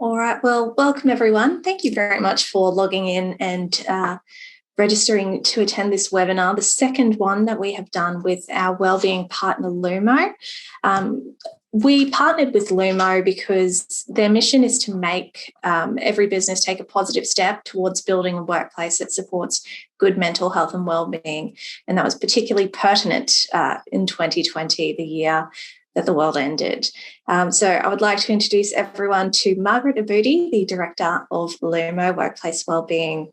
All right. Well, welcome everyone. Thank you very much for logging in and registering to attend this webinar, the second one that we have done with our wellbeing partner, Lumo. We partnered with Lumo because their mission is to make every business take a positive step towards building a workplace that supports good mental health and wellbeing. And that was particularly pertinent in 2020, the year that the world ended. So I would like to introduce everyone to Margaret Abudi, the Director of Lumo Workplace Wellbeing.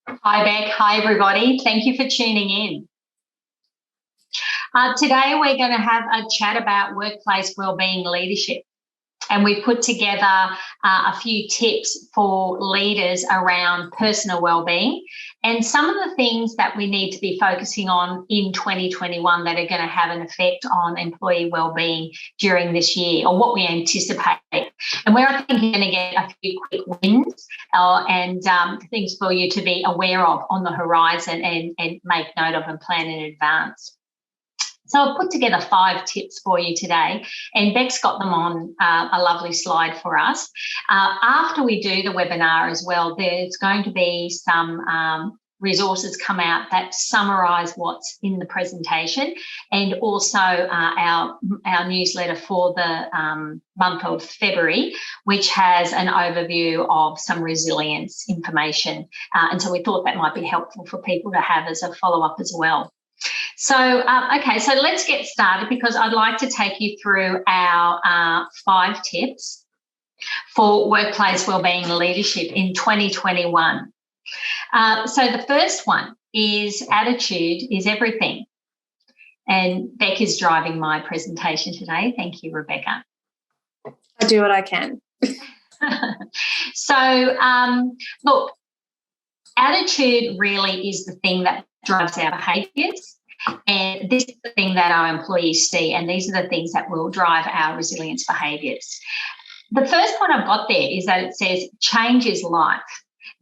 Hi, Beck. Hi, everybody. Thank you for tuning in. Today, we're going to have a chat about workplace wellbeing leadership. And we put together a few tips for leaders around personal wellbeing and some of the things that we need to be focusing on in 2021 that are going to have an effect on employee wellbeing during this year, or what we anticipate. And where I think you're going to get a few quick wins and things for you to be aware of on the horizon and make note of and plan in advance. So I've put together 5 tips for you today, and Beck's got them on a lovely slide for us. After we do the webinar as well, there's going to be some resources come out that summarise what's in the presentation, and also our newsletter for the month of February, which has an overview of some resilience information. And so we thought that might be helpful for people to have as a follow-up as well. So, okay, so let's get started, because I'd like to take you through our 5 tips for workplace wellbeing leadership in 2021. So the first one is attitude is everything. And Beck is driving my presentation today. Thank you, Rebecca. I do what I can. So, look, attitude really is the thing that drives our behaviours. And this is the thing that our employees see, and these are the things that will drive our resilience behaviours. The first point I've got there is that it says change is life.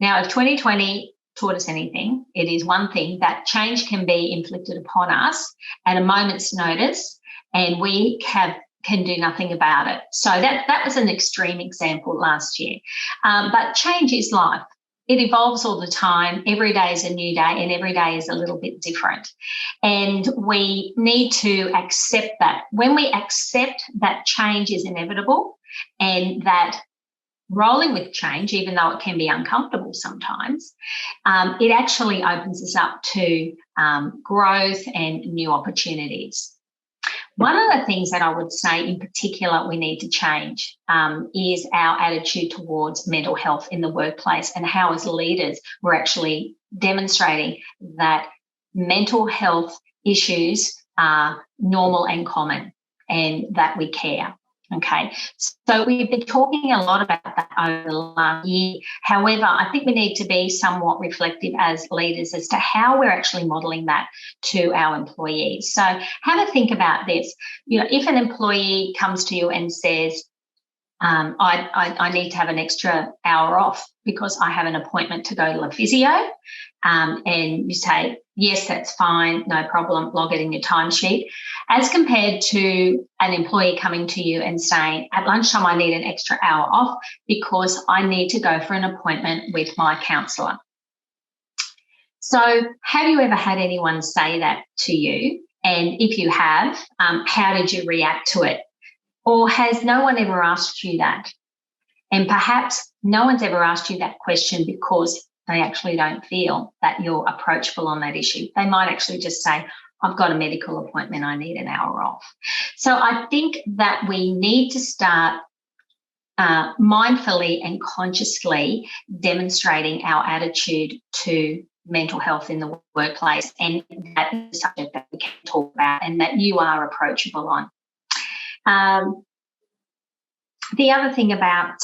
Now, if 2020 taught us anything, it is one thing, that change can be inflicted upon us at a moment's notice, and we can do nothing about it. So that was an extreme example last year. But change is life. It evolves all the time. Every day is a new day, and every day is a little bit different. And we need to accept that. When we accept that change is inevitable, and that rolling with change, even though it can be uncomfortable sometimes, it actually opens us up to growth and new opportunities. One of the things that I would say in particular we need to change is our attitude towards mental health in the workplace, and how as leaders we're actually demonstrating that mental health issues are normal and common, and that we care. Okay, so we've been talking a lot about that over the last year. However, I think we need to be somewhat reflective as leaders as to how we're actually modelling that to our employees. So have a think about this. You know, if an employee comes to you and says, I need to have an extra hour off because I have an appointment to go to a physio, and you say, yes, that's fine, no problem, log it in your timesheet, as compared to an employee coming to you and saying, at lunchtime I need an extra hour off because I need to go for an appointment with my counsellor. So have you ever had anyone say that to you? And if you have, how did you react to it? Or has no one ever asked you that? And perhaps no one's ever asked you that question because they actually don't feel that you're approachable on that issue. They might actually just say, I've got a medical appointment, I need an hour off. So I think that we need to start mindfully and consciously demonstrating our attitude to mental health in the workplace, and that is a subject that we can talk about and that you are approachable on. The other thing about,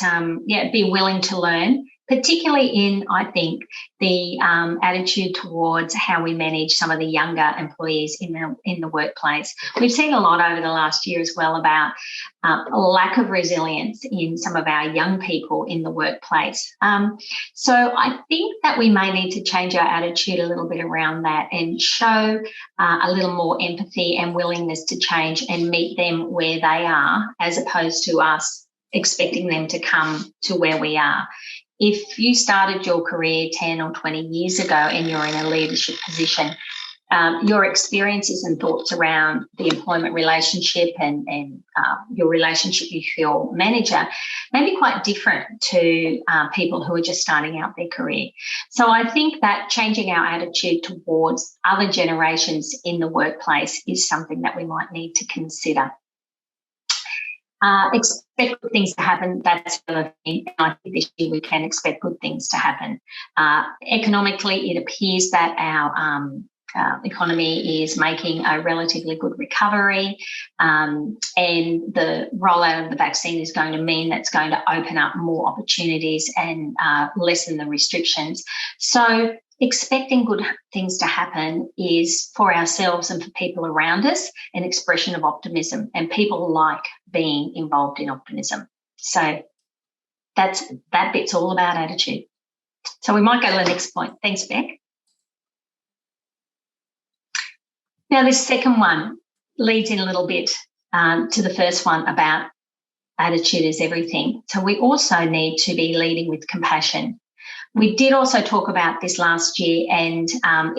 be willing to learn, particularly in, I think, the attitude towards how we manage some of the younger employees in the workplace. We've seen a lot over the last year as well about a lack of resilience in some of our young people in the workplace. So I think that we may need to change our attitude a little bit around that and show a little more empathy and willingness to change and meet them where they are, as opposed to us expecting them to come to where we are. If you started your career 10 or 20 years ago and you're in a leadership position, your experiences and thoughts around the employment relationship and your relationship with your manager may be quite different to people who are just starting out their career. So I think that changing our attitude towards other generations in the workplace is something that we might need to consider. Expect good things to happen. That's the other thing. I think this year we can expect good things to happen. Economically, it appears that our economy is making a relatively good recovery, and the rollout of the vaccine is going to mean that's going to open up more opportunities and lessen the restrictions. So expecting good things to happen is, for ourselves and for people around us, an expression of optimism, and people like being involved in optimism. So that bit's all about attitude. So we might go to the next point. Thanks, Beck. Now, this second one leads in a little bit to the first one about attitude is everything. So we also need to be leading with compassion. We did also talk about this last year, and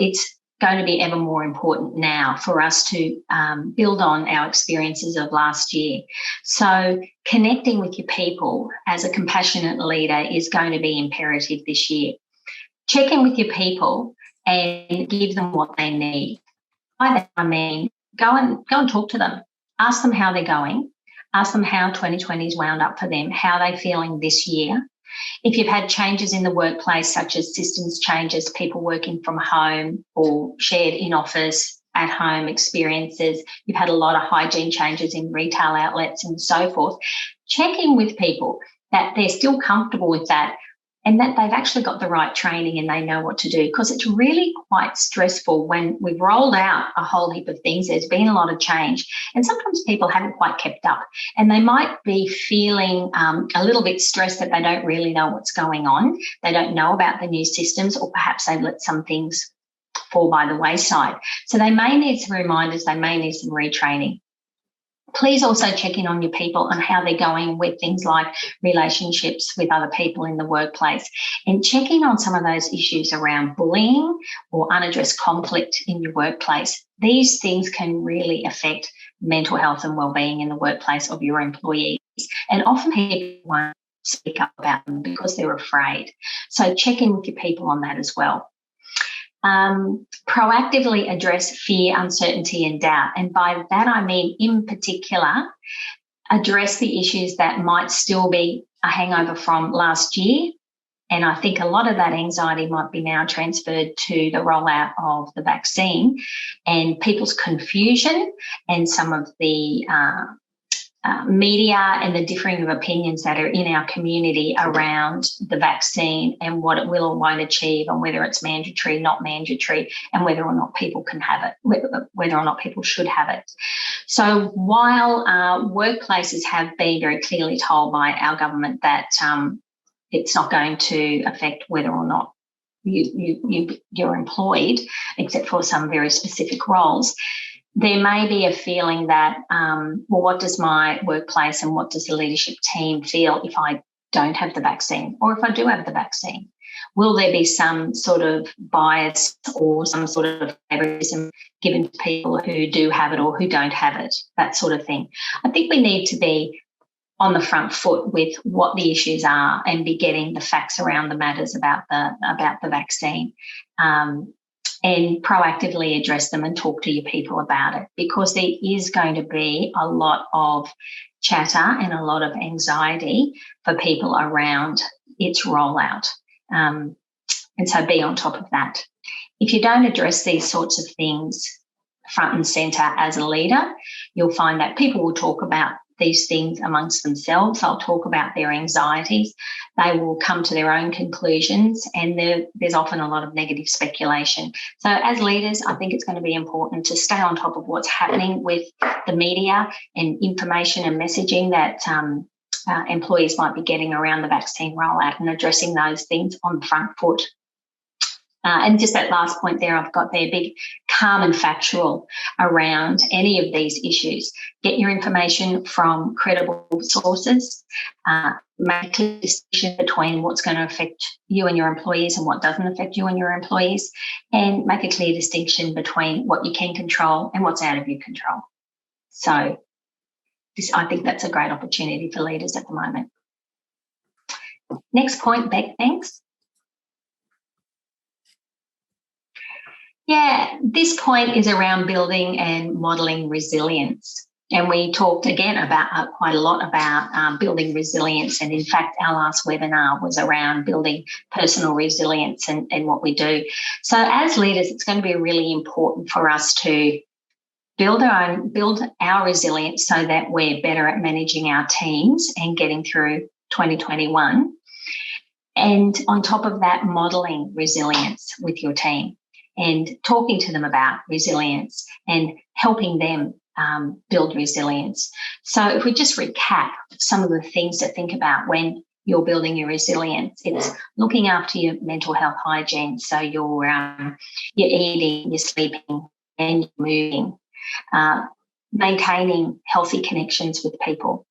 it's going to be ever more important now for us to build on our experiences of last year. So connecting with your people as a compassionate leader is going to be imperative this year. Check in with your people and give them what they need. By that I mean go and talk to them. Ask them how they're going. Ask them how 2020 is wound up for them, how they're feeling this year. If you've had changes in the workplace, such as systems changes, people working from home or shared in-office, at-home experiences, you've had a lot of hygiene changes in retail outlets and so forth, check in with people that they're still comfortable with that and that they've actually got the right training and they know what to do, because it's really quite stressful when we've rolled out a whole heap of things. There's been a lot of change and sometimes people haven't quite kept up and they might be feeling a little bit stressed that they don't really know what's going on. They don't know about the new systems, or perhaps they've let some things fall by the wayside. So they may need some reminders, they may need some retraining. Please also check in on your people on how they're going with things like relationships with other people in the workplace, and check in on some of those issues around bullying or unaddressed conflict in your workplace. These things can really affect mental health and wellbeing in the workplace of your employees, and often people won't speak up about them because they're afraid. So check in with your people on that as well. Proactively address fear, uncertainty and doubt. And by that I mean, in particular, address the issues that might still be a hangover from last year. And I think a lot of that anxiety might be now transferred to the rollout of the vaccine, and people's confusion and some of the media and the differing of opinions that are in our community around the vaccine and what it will or won't achieve, and whether it's mandatory, not mandatory, and whether or not people can have it, whether or not people should have it. So while workplaces have been very clearly told by our government that it's not going to affect whether or not you're employed, except for some very specific roles, there may be a feeling that, well, what does my workplace and what does the leadership team feel if I don't have the vaccine, or if I do have the vaccine? Will there be some sort of bias or some sort of favoritism given to people who do have it or who don't have it, that sort of thing? I think we need to be on the front foot with what the issues are and be getting the facts around the matters about the vaccine. And proactively address them and talk to your people about it, because there is going to be a lot of chatter and a lot of anxiety for people around its rollout. And so be on top of that. If you don't address these sorts of things front and centre as a leader, you'll find that people will talk about these things amongst themselves. They'll talk about their anxieties. They will come to their own conclusions, and there's often a lot of negative speculation. So as leaders, I think it's going to be important to stay on top of what's happening with the media and information and messaging that employees might be getting around the vaccine rollout, and addressing those things on the front foot. And just that last point there, I've got there, big, calm and factual around any of these issues. Get your information from credible sources. Make a decision between what's going to affect you and your employees and what doesn't affect you and your employees, and make a clear distinction between what you can control and what's out of your control. So I think that's a great opportunity for leaders at the moment. Next point, Beck, thanks. Yeah, this point is around building and modelling resilience. And we talked again about quite a lot about building resilience. And in fact, our last webinar was around building personal resilience and what we do. So as leaders, it's going to be really important for us to build our resilience so that we're better at managing our teams and getting through 2021. And on top of that, modelling resilience with your team and talking to them about resilience and helping them build resilience. So if we just recap some of the things to think about when you're building your resilience, it's looking after your mental health hygiene. So you're eating, you're sleeping, and you're moving. Maintaining healthy connections with people.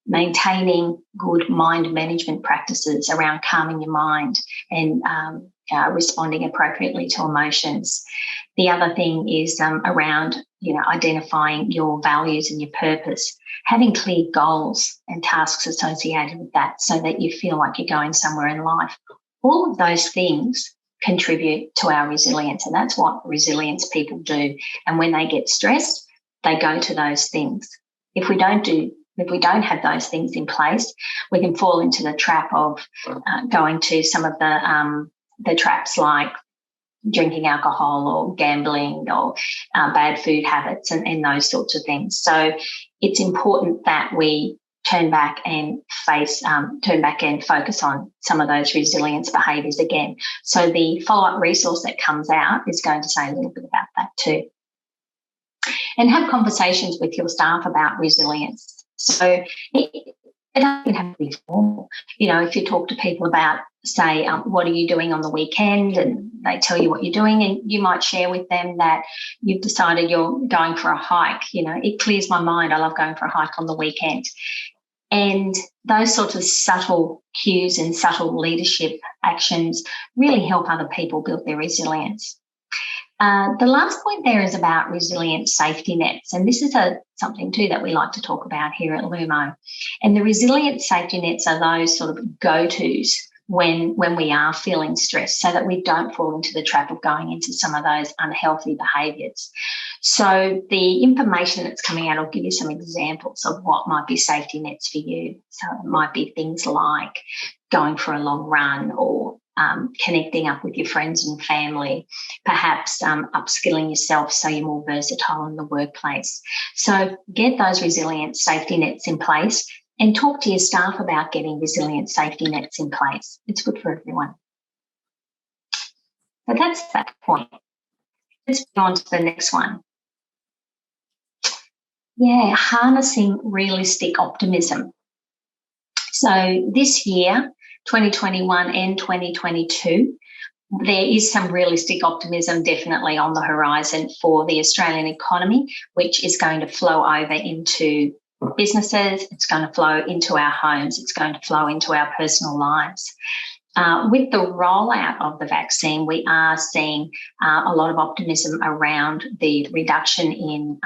Maintaining good mind management practices around calming your mind and responding appropriately to emotions. The other thing is around, identifying your values and your purpose, having clear goals and tasks associated with that so that you feel like you're going somewhere in life. All of those things contribute to our resilience, and that's what resilience people do. And when they get stressed, they go to those things. If we don't have those things in place, we can fall into the trap of going to some of the traps like drinking alcohol or gambling or bad food habits and those sorts of things. So it's important that we turn back and focus on some of those resilience behaviours again. So the follow-up resource that comes out is going to say a little bit about that too. And have conversations with your staff about resilience. So it doesn't have to be formal. If you talk to people about, say, what are you doing on the weekend, and they tell you what you're doing, and you might share with them that you've decided you're going for a hike. It clears my mind. I love going for a hike on the weekend. And those sorts of subtle cues and subtle leadership actions really help other people build their resilience. The last point there is about resilient safety nets, and this is something too that we like to talk about here at Lumo. And the resilient safety nets are those sort of go-tos when we are feeling stressed, so that we don't fall into the trap of going into some of those unhealthy behaviours. So the information that's coming out, I'll give you some examples of what might be safety nets for you. So it might be things like going for a long run or connecting up with your friends and family, perhaps upskilling yourself so you're more versatile in the workplace. So get those resilient safety nets in place and talk to your staff about getting resilient safety nets in place. It's good for everyone. So that's that point. Let's go on to the next one. Yeah, harnessing realistic optimism. So this year, 2021 and 2022, there is some realistic optimism definitely on the horizon for the Australian economy, which is going to flow over into businesses, it's going to flow into our homes, it's going to flow into our personal lives. With the rollout of the vaccine, we are seeing a lot of optimism around the reduction in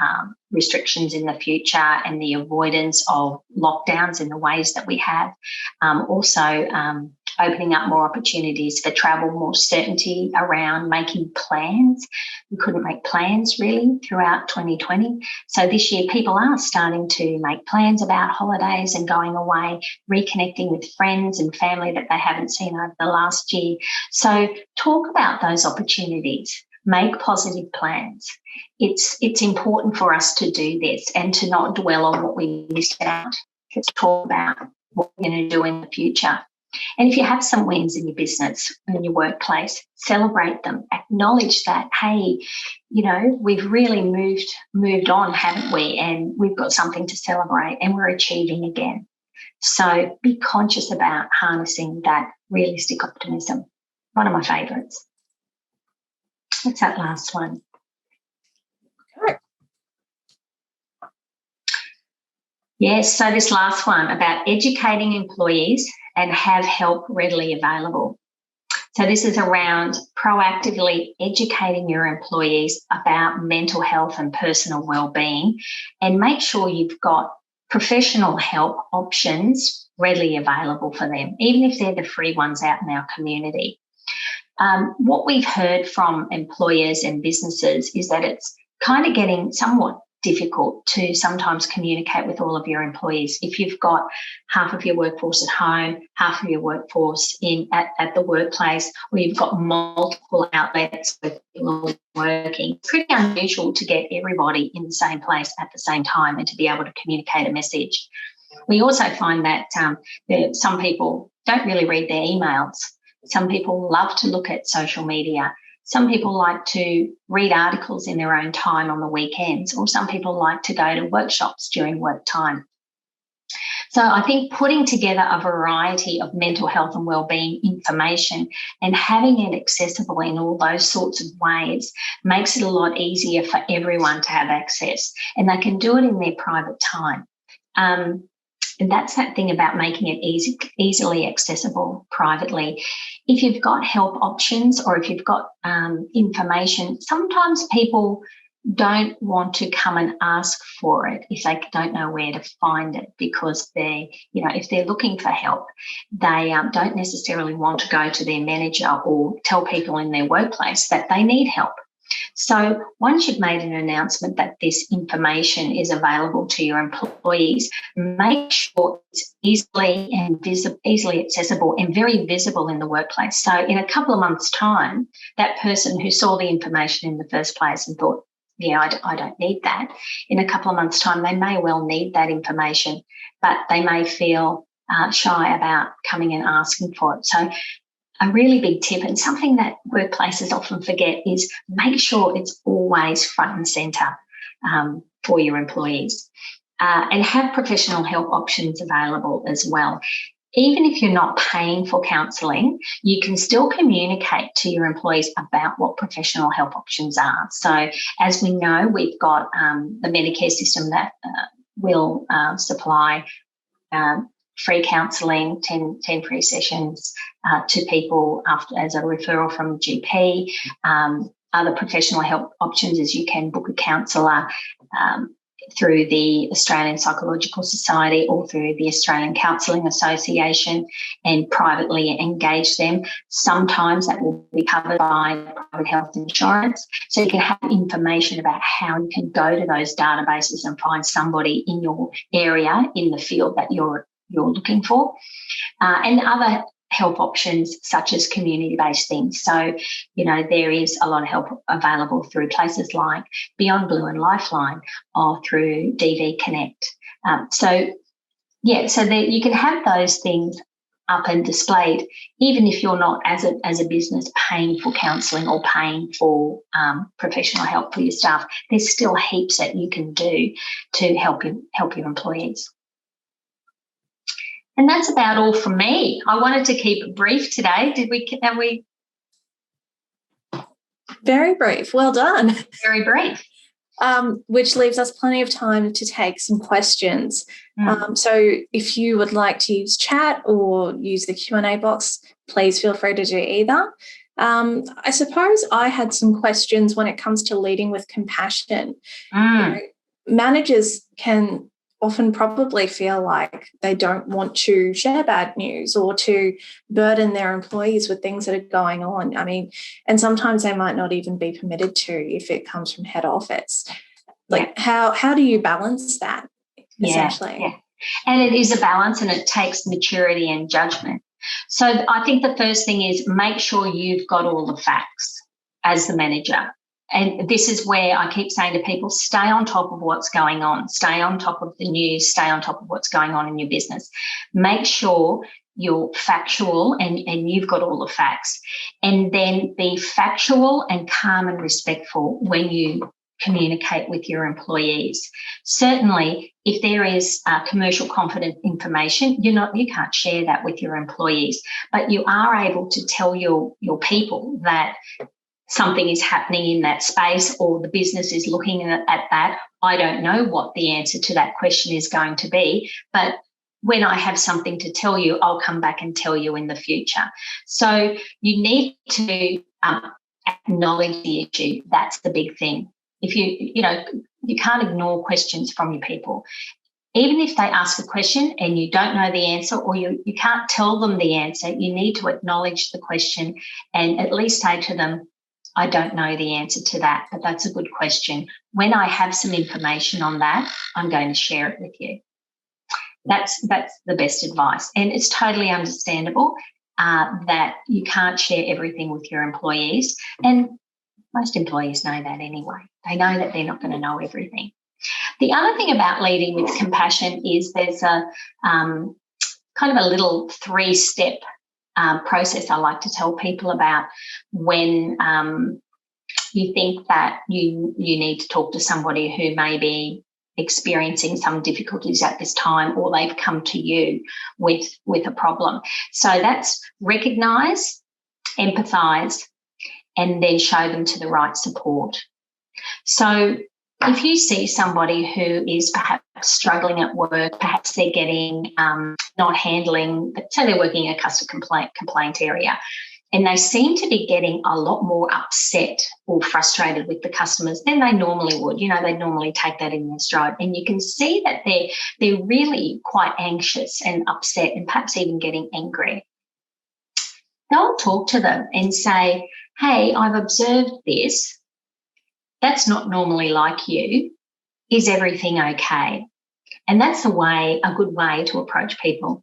restrictions in the future and the avoidance of lockdowns in the ways that we have. Also, opening up more opportunities for travel, more certainty around making plans. We couldn't make plans really throughout 2020. So this year people are starting to make plans about holidays and going away, reconnecting with friends and family that they haven't seen over the last year. So talk about those opportunities. Make positive plans. It's important for us to do this and to not dwell on what we missed out. Let's talk about what we're going to do in the future. And if you have some wins in your business, in your workplace, celebrate them. Acknowledge that, hey, we've really moved on, haven't we? And we've got something to celebrate and we're achieving again. So be conscious about harnessing that realistic optimism. One of my favourites. What's that last one? Right. Yes, so this last one about educating employees and have help readily available. So this is around proactively educating your employees about mental health and personal wellbeing, and make sure you've got professional help options readily available for them, even if they're the free ones out in our community. What we've heard from employers and businesses is that it's kind of getting somewhat difficult to sometimes communicate with all of your employees. If you've got half of your workforce at home, half of your workforce at the workplace, or you've got multiple outlets where people are working, it's pretty unusual to get everybody in the same place at the same time and to be able to communicate a message. We also find that some people don't really read their emails. Some people love to look at social media. Some people like to read articles in their own time on the weekends, or some people like to go to workshops during work time. So I think putting together a variety of mental health and wellbeing information and having it accessible in all those sorts of ways makes it a lot easier for everyone to have access, and they can do it in their private time. And that's that thing about making it easily accessible privately. If you've got help options, or if you've got information, sometimes people don't want to come and ask for it if they don't know where to find it, because if they're looking for help, they don't necessarily want to go to their manager or tell people in their workplace that they need help. So once you've made an announcement that this information is available to your employees, make sure it's easily accessible and very visible in the workplace. So in a couple of months' time, that person who saw the information in the first place and thought, I don't need that, in a couple of months' time, they may well need that information, but they may feel shy about coming and asking for it. So a really big tip, and something that workplaces often forget, is make sure it's always front and centre for your employees, and have professional help options available as well. Even if you're not paying for counselling, you can still communicate to your employees about what professional help options are. So as we know, we've got the Medicare system that will supply free counselling, 10 free sessions to people as a referral from GP. Other professional help options is you can book a counsellor through the Australian Psychological Society or through the Australian Counselling Association and privately engage them. Sometimes that will be covered by private health insurance. So you can have information about how you can go to those databases and find somebody in your area, in the field that you're looking for, and other help options such as community-based things. So, there is a lot of help available through places like Beyond Blue and Lifeline, or through DV Connect. So that you can have those things up and displayed, even if you're not, as a business, paying for counselling or paying for professional help for your staff. There's still heaps that you can do to help your employees. And that's about all from me. I wanted to keep it brief today. Have we? Very brief. Well done. Very brief. Which leaves us plenty of time to take some questions. So if you would like to use chat or use the Q&A box, please feel free to do either. I suppose I had some questions when it comes to leading with compassion. Managers can often probably feel like they don't want to share bad news or to burden their employees with things that are going on. I mean, and sometimes they might not even be permitted to if it comes from head office. How do you balance that, essentially? Yeah. And it is a balance, and it takes maturity and judgment. So I think the first thing is make sure you've got all the facts as the manager. And this is where I keep saying to people, stay on top of what's going on, stay on top of the news, stay on top of what's going on in your business. Make sure you're factual and you've got all the facts. And then be factual and calm and respectful when you communicate with your employees. Certainly, if there is commercial confident information, you can't share that with your employees, but you are able to tell your people that something is happening in that space or the business is looking at that. I don't know what the answer to that question is going to be, but when I have something to tell you, I'll come back and tell you in the future. So you need to acknowledge the issue. That's the big thing. If you can't ignore questions from your people. Even if they ask a question and you don't know the answer, or you can't tell them the answer, you need to acknowledge the question and at least say to them, I don't know the answer to that, but that's a good question. When I have some information on that, I'm going to share it with you. That's the best advice. And it's totally understandable that you can't share everything with your employees. And most employees know that anyway. They know that they're not going to know everything. The other thing about leading with compassion is there's a kind of a little 3-step process I like to tell people about when you think that you need to talk to somebody who may be experiencing some difficulties at this time, or they've come to you with a problem. So that's recognise, empathise, and then show them to the right support. So if you see somebody who is perhaps struggling at work, perhaps they're getting not handling, say they're working in a customer complaint area, and they seem to be getting a lot more upset or frustrated with the customers than they normally would. They normally take that in their stride. And you can see that they're really quite anxious and upset and perhaps even getting angry. Go and talk to them and say, hey, I've observed this. That's not normally like you. Is everything okay? And that's a good way to approach people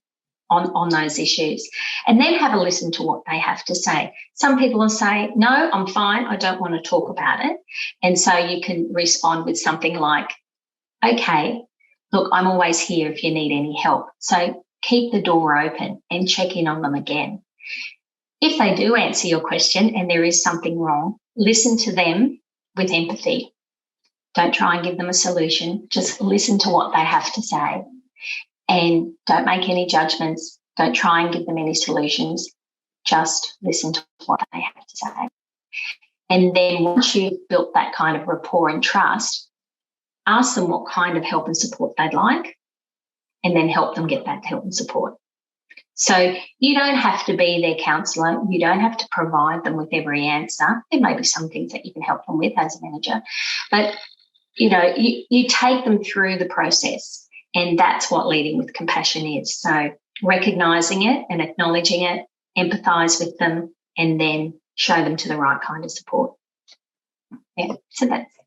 on those issues. And then have a listen to what they have to say. Some people will say, no, I'm fine. I don't want to talk about it. And so you can respond with something like, okay, look, I'm always here if you need any help. So keep the door open and check in on them again. If they do answer your question and there is something wrong, listen to them with empathy. Don't try and give them a solution. Just listen to what they have to say. And don't make any judgments. Don't try and give them any solutions. Just listen to what they have to say. And then once you've built that kind of rapport and trust, ask them what kind of help and support they'd like, and then help them get that help and support. So you don't have to be their counsellor. You don't have to provide them with every answer. There may be some things that you can help them with as a manager. But, you take them through the process. And that's what leading with compassion is. So recognising it and acknowledging it, empathise with them, and then show them to the right kind of support. Yeah, so that's it.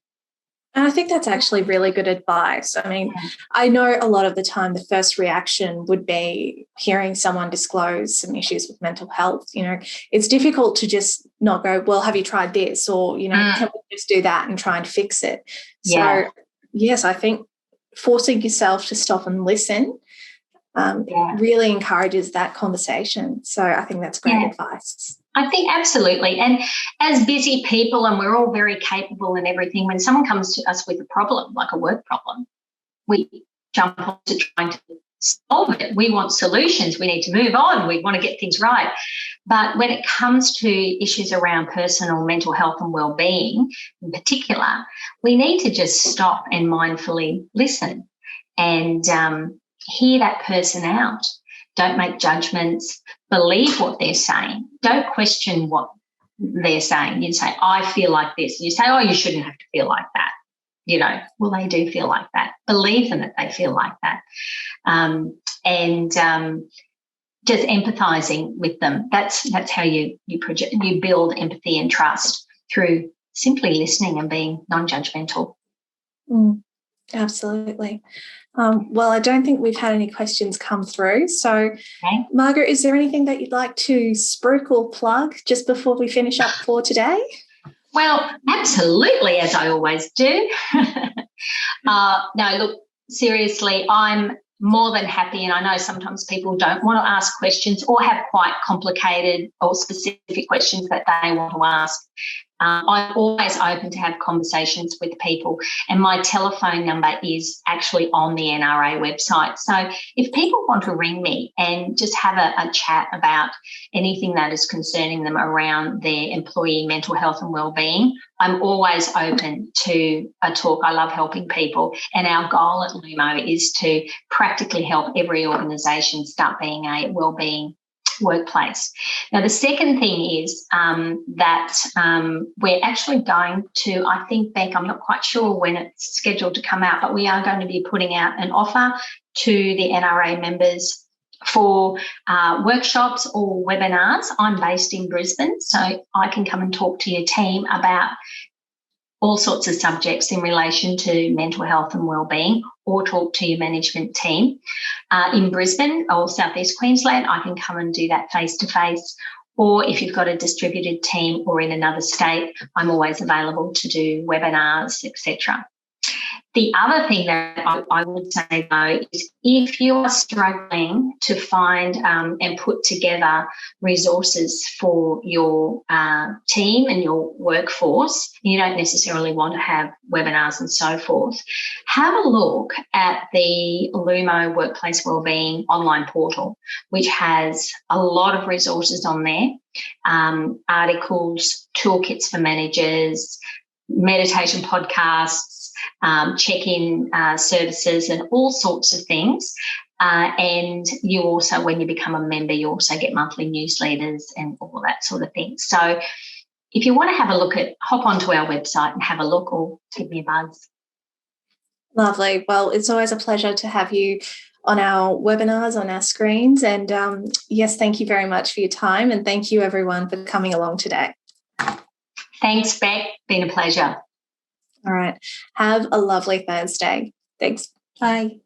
And I think that's actually really good advice. I mean, I know a lot of the time the first reaction would be hearing someone disclose some issues with mental health. It's difficult to just not go, well, have you tried this? Or, can we just do that and try and fix it? So, yes, I think forcing yourself to stop and listen really encourages that conversation. So I think that's great advice. I think absolutely. And as busy people, and we're all very capable and everything, when someone comes to us with a problem, like a work problem, we jump on to trying to solve it. We want solutions. We need to move on. We want to get things right. But when it comes to issues around personal mental health and wellbeing in particular, we need to just stop and mindfully listen and hear that person out. Don't make judgments. Believe what they're saying. Don't question what they're saying. You say, I feel like this. You say, oh, you shouldn't have to feel like that. Well, they do feel like that. Believe them that they feel like that. Just empathising with them. That's how you build empathy and trust through simply listening and being non-judgmental. Absolutely. Well, I don't think we've had any questions come through. So, Margaret, is there anything that you'd like to spruik or plug just before we finish up for today? Well, absolutely, as I always do. No, look, seriously, I'm more than happy, and I know sometimes people don't want to ask questions or have quite complicated or specific questions that they want to ask. I'm always open to have conversations with people, and my telephone number is actually on the NRA website. So if people want to ring me and just have a chat about anything that is concerning them around their employee mental health and wellbeing, I'm always open to a talk. I love helping people, and our goal at Lumo is to practically help every organisation start being a wellbeing workplace. Now, the second thing is that we're actually going to, I think, Beck, I'm not quite sure when it's scheduled to come out, but we are going to be putting out an offer to the NRA members for workshops or webinars. I'm based in Brisbane, so I can come and talk to your team about all sorts of subjects in relation to mental health and wellbeing, or talk to your management team. In Brisbane or Southeast Queensland, I can come and do that face-to-face, or if you've got a distributed team or in another state, I'm always available to do webinars, etc. The other thing that I would say, though, is if you are struggling to find and put together resources for your team and your workforce, you don't necessarily want to have webinars and so forth, have a look at the Lumo Workplace Wellbeing online portal, which has a lot of resources on there, articles, toolkits for managers, meditation podcasts, check-in services and all sorts of things. And you also, when you become a member, you also get monthly newsletters and all that sort of thing. So if you want to have a look hop onto our website and have a look, or give me a buzz. Lovely. Well, it's always a pleasure to have you on our webinars, on our screens. And yes, thank you very much for your time. And thank you, everyone, for coming along today. Thanks, Beck. Been a pleasure. All right. Have a lovely Thursday. Thanks. Bye.